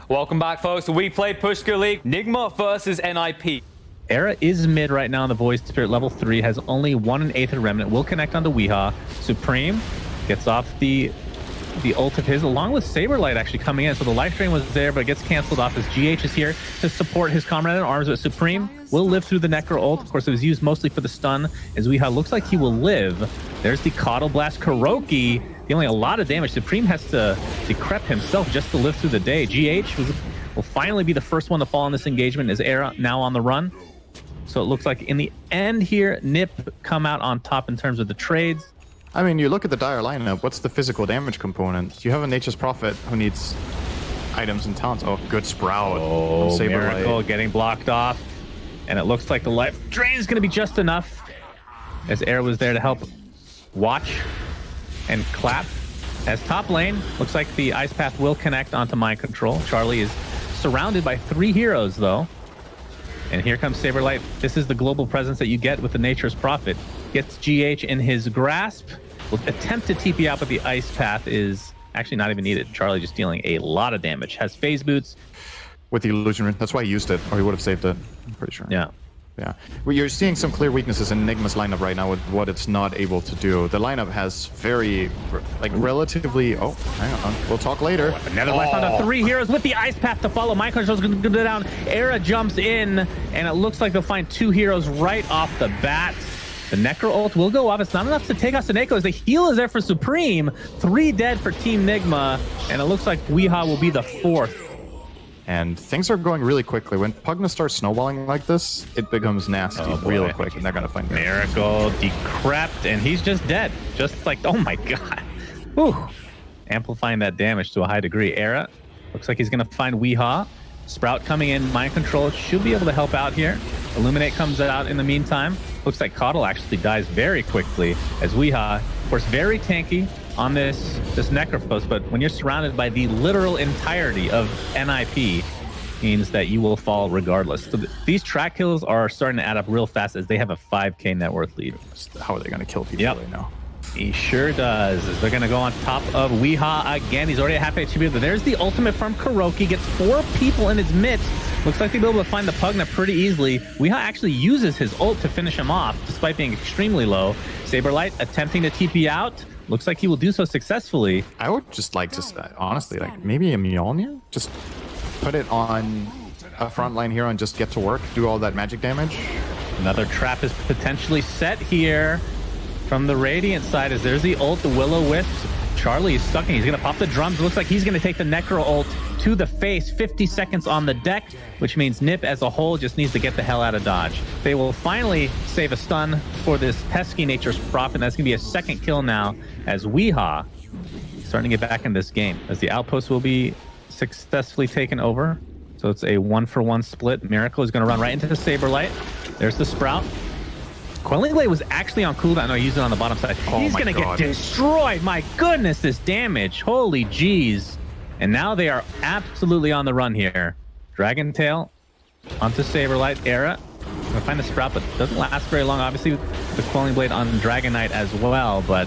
Welcome back, folks, to WePlay Pushka Laeague NIGMA versus NIP. Era is mid right now on the Void Spirit, level 3, has only 1 1/8 of Remnant, will connect onto Weehaw. Supreme gets off the ult of his, along with Saberlight actually coming in. So the life drain was there, but it gets canceled off as GH is here to support his comrade in arms. But Supreme will live through the Necro ult. Of course, it was used mostly for the stun, as Weehaw looks like he will live. There's the Coddle Blast. Kuroky dealing a lot of damage. Supreme has to decrep himself just to live through the day. GH will finally be the first one to fall in this engagement, as Era now on the run. So it looks like in the end here, Nip come out on top in terms of the trades. I mean, you look at the Dire lineup, what's the physical damage component? You have a Nature's Prophet who needs items and talents. Oh, good Sprout. Oh, Miracle getting blocked off. And it looks like the life drain is going to be just enough, as Air was there to help watch and clap. As top lane, looks like the Ice Path will connect onto Mind Control. Charlie is surrounded by 3 heroes, though. And here comes Saberlight. This is the global presence that you get with the Nature's Prophet. Gets GH in his grasp. Will attempt to TP out, but the Ice Path is actually not even needed. Charlie just dealing a lot of damage. Has phase boots. With the Illusion Ring. That's why he used it, or he would have saved it. I'm pretty sure. Yeah. Yeah. Well, you're seeing some clear weaknesses in Enigma's lineup right now with what it's not able to do. The lineup has very, like, relatively... Oh, hang on. We'll talk later. Another life onto 3 heroes with the Ice Path to follow. Mind Control's going to go down. Era jumps in, and it looks like they'll find 2 heroes right off the bat. The Necro ult will go off. It's not enough to take out Seneko, as the heal is there for Supreme. 3 dead for Team Nigma, and it looks like Weehaw will be the 4th. And things are going really quickly. When Pugna starts snowballing like this, it becomes nasty really quick, and they're going to find Miracle decrept, and he's just dead. Just like, oh my god. Whew. Amplifying that damage to a high degree. Era looks like he's going to find Weehaw. Sprout coming in. Mind Control should be able to help out here. Illuminate comes out in the meantime. Looks like Coddle actually dies very quickly, as Weehaw, of course, very tanky on this Necrophos, but when you're surrounded by the literal entirety of NIP, means that you will fall regardless. So these track kills are starting to add up real fast, as they have a 5k net worth lead. How are they going to kill people right now? He sure does. They're going to go on top of Weehaw again. He's already at half HP, but there's the ultimate from Kuroky. Gets 4 people in his midst. Looks like they'll be able to find the Pugna pretty easily. Weehaw actually uses his ult to finish him off, despite being extremely low. Saberlight attempting to TP out. Looks like he will do so successfully. I would just like to, honestly, like maybe a Mjolnir? Just put it on a front line hero and just get to work, do all that magic damage. Another trap is potentially set here from the Radiant side, as there's the ult, the Will-O-Wisp. Charlie is stuck, and he's going to pop the drums. Looks like he's going to take the Necro ult to the face. 50 seconds on the deck, which means Nip as a whole just needs to get the hell out of dodge. They will finally save a stun for this pesky Nature's Prophet. That's going to be a 2nd kill now, as Weehaw starting to get back in this game, as the outpost will be successfully taken over. So it's a 1-for-1 split. Miracle is going to run right into the Saberlight. There's the Sprout. Quelling Blade was actually on cooldown. No, I used it on the bottom side. He's going to get destroyed. My goodness, this damage. Holy jeez. And now they are absolutely on the run here. Dragon Tail onto Saberlight. Era going to find the Sprout, but doesn't last very long. Obviously, the Quelling Blade on Dragon Knight as well, but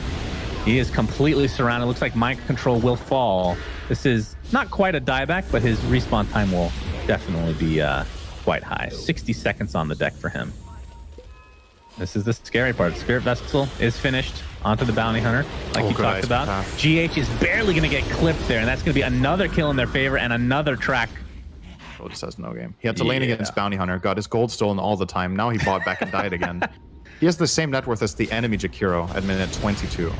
he is completely surrounded. Looks like Mind Control will fall. This is not quite a dieback, but his respawn time will definitely be quite high. 60 seconds on the deck for him. This is the scary part. Spirit Vessel is finished onto the Bounty Hunter, like you talked about. GH is barely going to get clipped there, and that's going to be another kill in their favor and another track. Oh, this has no game. He had to lane against Bounty Hunter, got his gold stolen all the time. Now he bought back and died again. He has the same net worth as the enemy Jakiro at minute 22.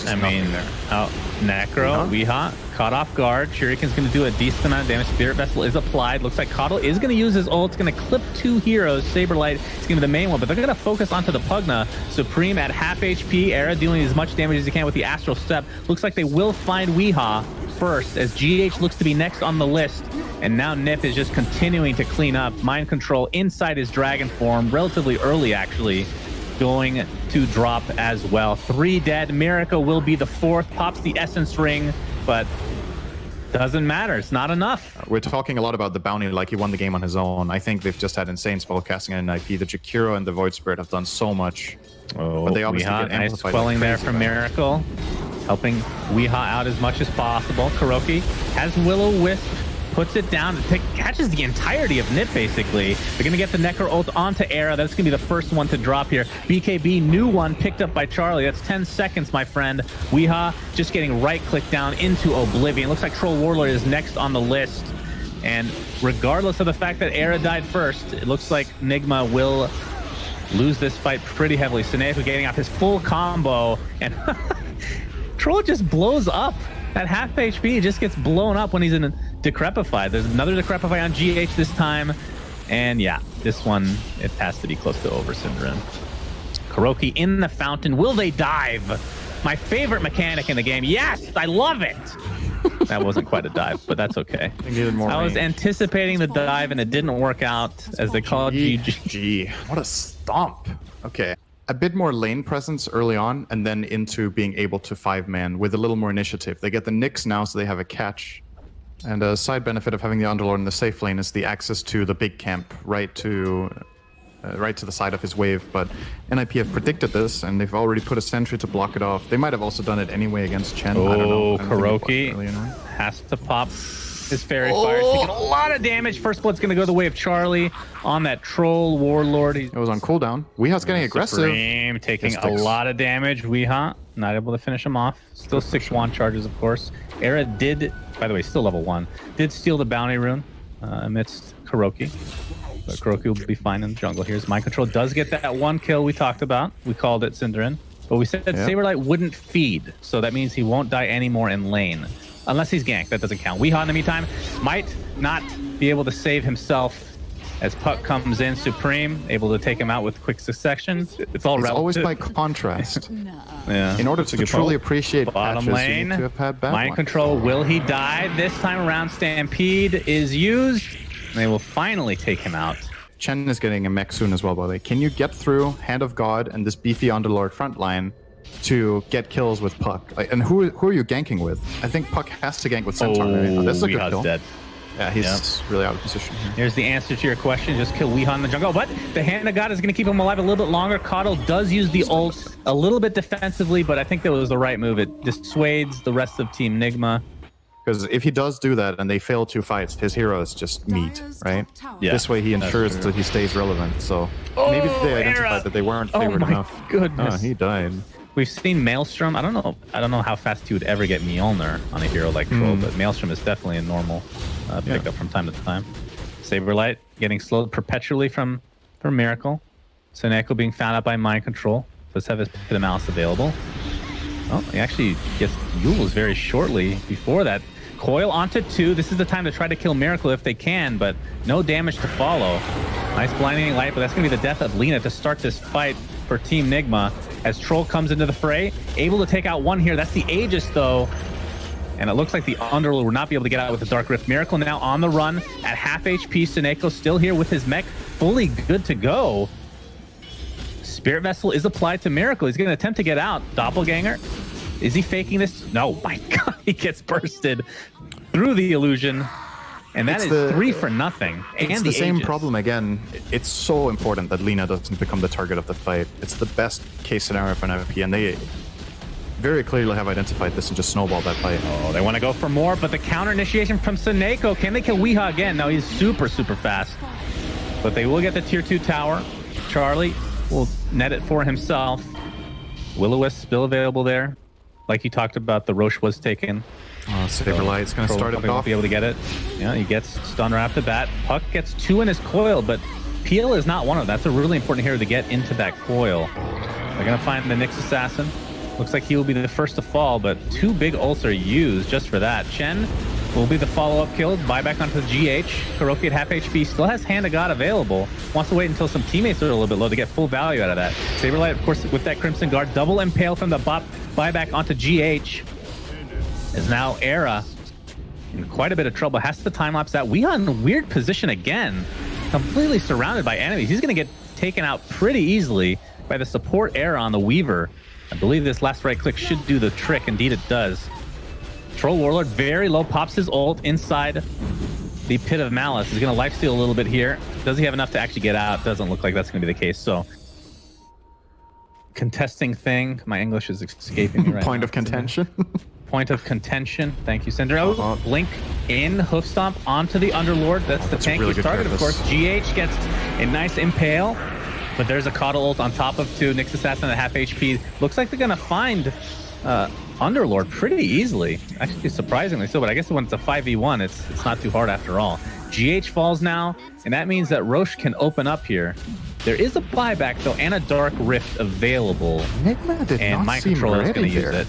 I mean, there. Oh, Necro, Weehaw, caught off guard. Shuriken's going to do a decent amount of damage. Spirit Vessel is applied. Looks like Coddle is going to use his ult. It's going to clip 2 heroes. Saberlight is going to be the main one, but they're going to focus onto the Pugna. Supreme at half HP. Era dealing as much damage as he can with the Astral Step. Looks like they will find Weehaw first, as GH looks to be next on the list. And now Nip is just continuing to clean up. Mind Control inside his dragon form, relatively early actually, going to drop as well. 3 dead. Miracle will be the 4th. Pops the Essence Ring, but doesn't matter. It's not enough. We're talking a lot about the Bounty like he won the game on his own. I think they've just had insane spellcasting and NIP. The Jakiro and the Void Spirit have done so much. Oh, but they obviously get nice amplified. Quelling there from Miracle, helping Weehaw out as much as possible. Kuroky has Will-O-Wisp puts it down, catches the entirety of Nip, basically. They're going to get the Necro ult onto Era. That's going to be the first one to drop here. BKB, new one, picked up by Charlie. That's 10 seconds, my friend. Weeha just getting right-click down into Oblivion. Looks like Troll Warlord is next on the list. And regardless of the fact that Era died first, it looks like NIGMA will lose this fight pretty heavily. syndereN getting off his full combo, and Troll just blows up. At half HP, just gets blown up when he's in Decrepify. There's another Decrepify on GH this time. And yeah, this one, it has to be close to over, syndereN. KuroKy in the fountain. Will they dive? My favorite mechanic in the game. Yes, I love it. That wasn't quite a dive, but that's okay. I was anticipating the dive, and it didn't work out, as they call it GG. What a stomp. Okay. A bit more lane presence early on, and then into being able to 5-man with a little more initiative. They get the Nyx now, so they have a catch. And a side benefit of having the Underlord in the safe lane is the access to the big camp right to the side of his wave. But NIP have predicted this, and they've already put a sentry to block it off. They might have also done it anyway against Chen. I don't know. KuroKy has to pop his Fairy Fire. Taking a lot of damage. First blood's going to go the way of Charlie on that Troll Warlord. It was on cooldown. Weeha's getting aggressive. Supreme taking a lot of damage. Weeha not able to finish him off. Still 6 wand charges, of course. Era did, by the way, still level 1, did steal the bounty rune amidst KuroKy. But KuroKy will be fine in the jungle. Here's Mind Control. Does get that 1 kill we talked about. We called it, syndereN. But we said Saberlight wouldn't feed, so that means he won't die anymore in lane. Unless he's ganked, that doesn't count. Weeha in the meantime might not be able to save himself as Puck comes in. Supreme able to take him out with quick succession. It's all relative. Always by contrast. Yeah. In order to truly appreciate bottom patches, lane, you need to have had bad Mind Control. Will he die? This time around, Stampede is used. They will finally take him out. Chen is getting a mech soon as well, by the way. Can you get through Hand of God and this beefy Underlord front line to get kills with Puck? And who are you ganking with? I think Puck has to gank with Centaur. Oh, that's a good Weeha's kill. Dead. Yeah, he's really out of position here. Here's the answer to your question. Just kill Weeha in the jungle. But the Hand of God is going to keep him alive a little bit longer. Coddle does use the ult a little bit defensively, but I think that was the right move. It dissuades the rest of Team NIGMA. Because if he does do that and they fail 2 fights, his hero is just meat, right? Yeah, this way he ensures that he stays relevant. So maybe they identified that they weren't favored enough. Oh my goodness. Oh, he died. We've seen Maelstrom. I don't know how fast he would ever get Mjolnir on a hero like Troll, but Maelstrom is definitely a normal pickup from time to time. Saberlight getting slowed perpetually from Miracle. syndereN being found out by Mind Control. Let's have his Pit of Malice available. Oh, he actually gets Yules very shortly before that. Coil onto 2. This is the time to try to kill Miracle if they can, but no damage to follow. Nice blinding light, but that's going to be the death of Lina to start this fight for Team NIGMA as Troll comes into the fray. Able to take out 1 here. That's the Aegis, though. And it looks like the Underlord will not be able to get out with the Dark Rift. Miracle now on the run at half HP. syndereN still here with his mech fully good to go. Spirit Vessel is applied to Miracle. He's going to attempt to get out. Doppelganger. Is he faking this? No, my God. He gets bursted through the illusion. And that is 3 for nothing. It's the same problem again. It's so important that Lina doesn't become the target of the fight. It's the best case scenario for an MVP, and they very clearly have identified this and just snowballed that fight. Oh, they want to go for more, but the counter initiation from syndereN. Can they kill Weeha again? No, he's super fast. But they will get the tier 2 tower. Charlie will net it for himself. Will-O-Wisp still available there. Like you talked about, the Roche was taken. Oh, Saberlight's going to start it off. Won't be able to get it. Yeah, he gets stun right after that. Puck gets 2 in his coil, but Peel is not one of them. That's a really important hero to get into that coil. They're going to find the Nyx Assassin. Looks like he will be the first to fall, but 2 big ults are used just for that. Chen will be the follow-up kill. Buyback onto the GH. KuroKy at half HP. Still has Hand of God available. Wants to wait until some teammates are a little bit low to get full value out of that. Saberlight, of course, with that Crimson Guard. Double impale from the bot. Buyback onto GH. Is now Era in quite a bit of trouble. Has to time-lapse that. Weeha in a weird position again. Completely surrounded by enemies. He's going to get taken out pretty easily by the support Era on the Weaver. I believe this last right click should do the trick. Indeed it does. Troll Warlord very low, pops his ult inside the Pit of Malice. He's going to lifesteal a little bit here. Does he have enough to actually get out? Doesn't look like that's going to be the case. So, contesting thing. My English is escaping me right Point now. of contention. point of contention. Thank you, Cinder. Oh, Blink in, hoof stomp onto the Underlord. That's the tankiest really target, of course. GH gets a nice impale, but there's a Coddle ult on top of two. Nyx Assassin at half HP. Looks like they're going to find Underlord pretty easily. Actually, surprisingly so, but I guess when it's a 5v1, it's not too hard after all. GH falls now, and that means that Roche can open up here. There is a buyback, though, and a Dark Rift available. NIGMA did and not Mind seem Control is ready going to use there. it.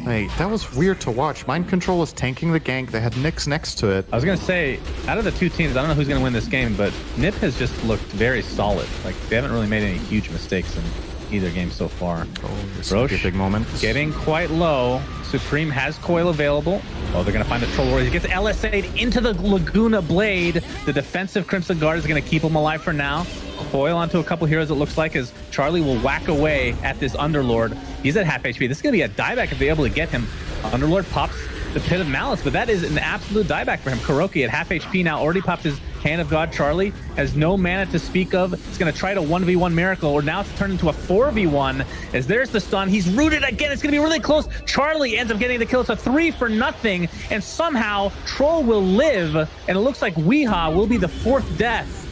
Hey, that was weird to watch. Mind Control was tanking the gank. They had Nyx next to it. I was going to say, out of the two teams, I don't know who's going to win this game, but NiP has just looked very solid. Like, they haven't really made any huge mistakes in either game so far. Oh, this might be a big moment. Getting quite low. Supreme has coil available. Oh, they're going to find the Troll Warrior. He gets LSA'd into the Laguna Blade. The defensive Crimson Guard is going to keep him alive for now. Coil onto a couple heroes, it looks like, as Charlie will whack away at this Underlord. He's at half HP. This is going to be a dieback if they're able to get him. Underlord pops the Pit of Malice, but that is an absolute dieback for him. Kuroki at half HP now, already popped his Hand of God. Charlie has no mana to speak of. He's going to try to 1v1 Miracle, or now it's turned into a 4v1, as there's the stun. He's rooted again. It's going to be really close. Charlie ends up getting the kill. It's a 3-0, and somehow Troll will live, and it looks like Weeha will be the 4th death.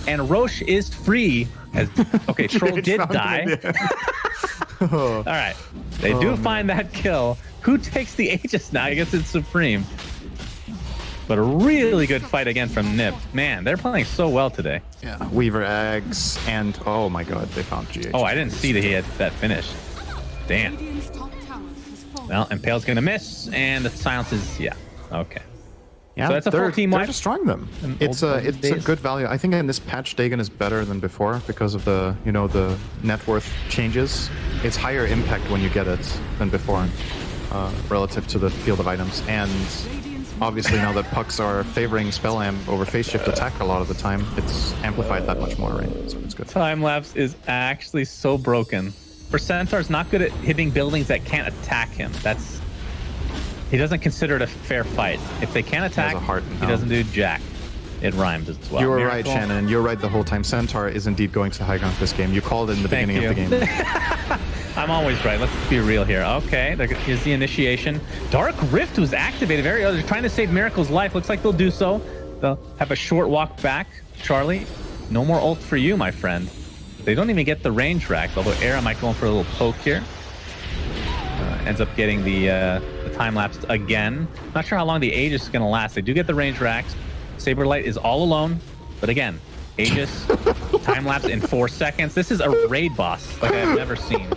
And Roche is free. As, okay, Troll did die. All right. They do find that kill. Who takes the Aegis now? I guess it's Supreme. But a really good fight again from NiP. Man, they're playing so well today. Yeah. Weaver eggs, and oh my god, they found GH. Oh, I didn't see that he had that finished. Damn. Well, Impale's going to miss, and the silence is, yeah. Okay. Yeah, so that's a full team they're wipe. destroying them. It's a good value. I think in this patch, Dagon is better than before because of the the net worth changes. It's higher impact when you get it than before, relative to the field of items. And obviously now that pucks are favoring spell amp over phase shift attack a lot of the time, it's amplified that much more, right? So it's good. Time lapse is actually so broken. For Centaur's not good at hitting buildings that can't attack him. He doesn't consider it a fair fight. If they can't attack, he doesn't do jack. It rhymes as well. You were right, Shannon. You're right the whole time. Centaur is indeed going to high ground this game. You called it in the beginning of the game. I'm always right. Let's be real here. Okay, here's the initiation. Dark Rift was activated very early. They're trying to save Miracle's life. Looks like they'll do so. They'll have a short walk back. Charlie, no more ult for you, my friend. They don't even get the range rack, although Era might go in for a little poke here. Ends up getting the time lapse again. Not sure how long the Aegis is going to last. They do get the range racks. Saberlight is all alone, but again, Aegis time lapse in 4 seconds. This is a raid boss like I've never seen.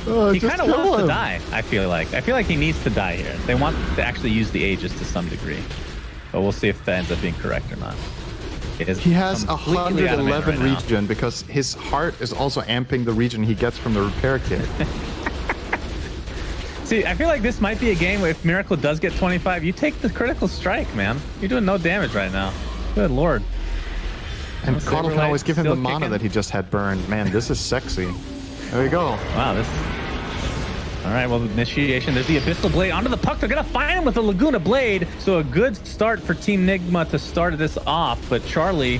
He kind of wants to die. I feel like he needs to die here. They want to actually use the Aegis to some degree, but we'll see if that ends up being correct or not. He has 111 regen because his heart is also amping the regen he gets from the repair kit. See, I feel like this might be a game where if Miracle does get 25, you take the critical strike, man. You're doing no damage right now. Good lord. And Coddle can always give him the mana that he just had burned. Man, this is sexy. There we go. Wow, this... All right, well, initiation. There's the Abyssal Blade onto the puck. They're going to find him with the Laguna Blade. So a good start for Team NIGMA to start this off. But Charlie,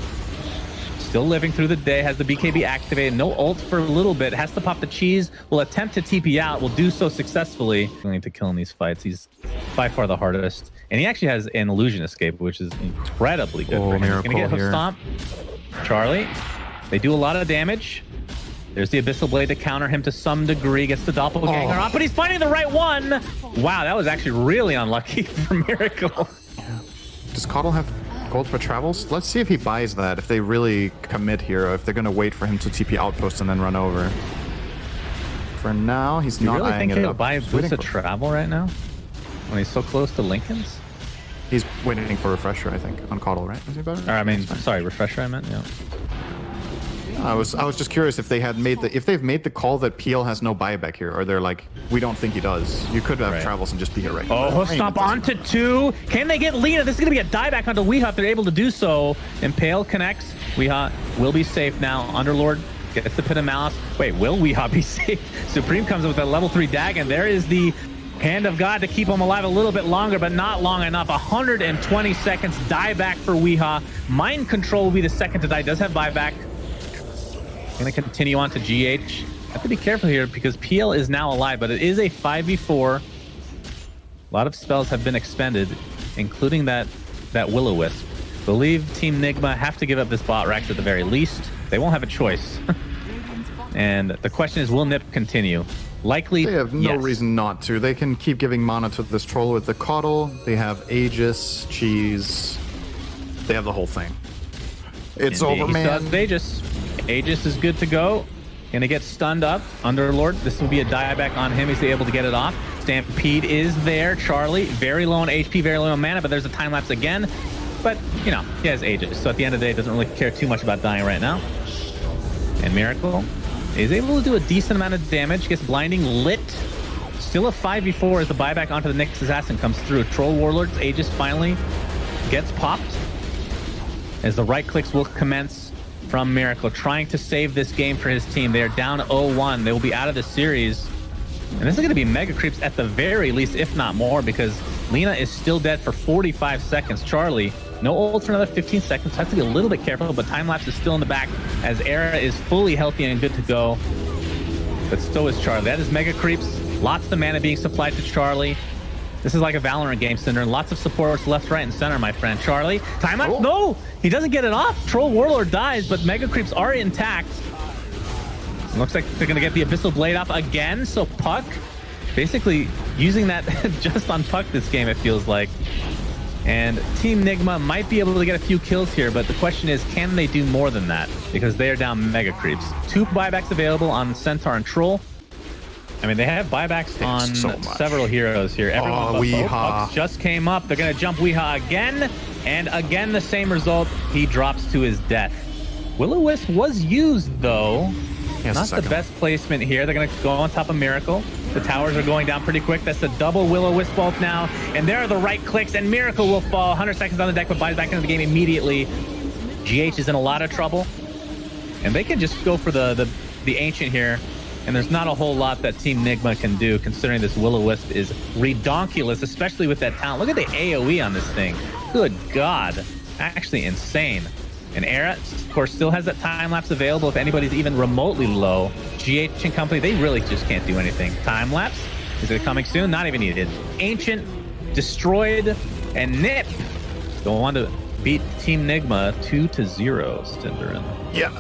still living through the day, has the BKB activated. No ult for a little bit. Has to pop the cheese. Will attempt to TP out. Will do so successfully. Going to kill in these fights. He's by far the hardest. And he actually has an illusion escape, which is incredibly good for him. He's going to get Hoof Stomp. Charlie, they do a lot of damage. There's the Abyssal Blade to counter him to some degree. Gets the Doppelganger on, but he's finding the right one. Wow, that was actually really unlucky for Miracle. Yeah. Does Coddle have gold for travels? Let's see if he buys that, if they really commit here, or if they're going to wait for him to TP Outpost and then run over. For now, he's not eyeing it up. You really think he'll buy boost of travel right now? When he's so close to Lincoln's? He's waiting for Refresher, I think, on Coddle, right? Is he better? Or, I mean, sorry, Refresher I meant, yeah. I was just curious if they had made they've made the call that PL has no buyback here, or they're like, we don't think he does. You could have travels and just be here right now. Oh, stomp onto two. Can they get Lena? This is gonna be a dieback onto Weeha if they're able to do so. Impale connects. Weeha will be safe now. Underlord gets the Pit of Malice. Wait, will Weeha be safe? Supreme comes with a level 3 Dagon. There is the Hand of God to keep him alive a little bit longer, but not long enough. 120 seconds dieback for Weeha. Mind Control will be the second to die. Does have buyback. Going to continue on to GH. Have to be careful here because PL is now alive, but it is a 5v4. A lot of spells have been expended, including that Will-O-Wisp. Believe Team NIGMA have to give up this bot Rex at the very least. They won't have a choice. And the question is, will NIP continue? Likely, They have no yes. reason not to. They can keep giving mana to this troll with the Coddle. They have Aegis, Cheese. They have the whole thing. It's Indeed. over, He man. does Aegis. Aegis is good to go. Gonna get stunned up. Underlord, this will be a dieback on him. He's able to get it off. Stampede is there. Charlie, very low on HP, very low on mana, but there's a time lapse again. But, you know, he has Aegis. So at the end of the day, doesn't really care too much about dying right now. And Miracle is able to do a decent amount of damage. Gets blinding lit. Still a 5v4 as the buyback onto the Nyx Assassin comes through. Troll Warlord's Aegis finally gets popped. As the right clicks will commence from Miracle, trying to save this game for his team. They are down 0-1. They will be out of the series. And this is going to be mega creeps at the very least, if not more, because Lina is still dead for 45 seconds. Charlie, no ult for another 15 seconds. Has to be a little bit careful, but time lapse is still in the back as Era is fully healthy and good to go. But so is Charlie. That is mega creeps. Lots of mana being supplied to Charlie. This is like a Valorant game, syndereN. Lots of supports left, right, and center, my friend. Charlie, time lapse? No! He doesn't get it off. Troll Warlord dies, but mega creeps are intact. Looks like they're going to get the Abyssal Blade off again. So Puck, basically using that just on Puck this game, it feels like. And Team NIGMA might be able to get a few kills here, but the question is, can they do more than that? Because they are down mega creeps. 2 buybacks available on Centaur and Troll. I mean, they have buybacks on several heroes here. Everyone but Puck just came up. They're going to jump Weeha again. And again, the same result. He drops to his death. Will-O-Wisp was used, though. Not the best placement here. They're going to go on top of Miracle. The towers are going down pretty quick. That's a double Will-O-Wisp ult now. And there are the right clicks, and Miracle will fall. 100 seconds on the deck, but buys back into the game immediately. GH is in a lot of trouble. And they can just go for the Ancient here. And there's not a whole lot that Team NIGMA can do, considering this Will-O-Wisp is redonkulous, especially with that talent. Look at the AoE on this thing. Good God. Actually insane. And Era, of course, still has that time lapse available if anybody's even remotely low. GH and company, they really just can't do anything. Time lapse? Is it coming soon? Not even needed. Ancient, destroyed, and Nip go on to beat Team NIGMA 2-0, syndereN. Yeah.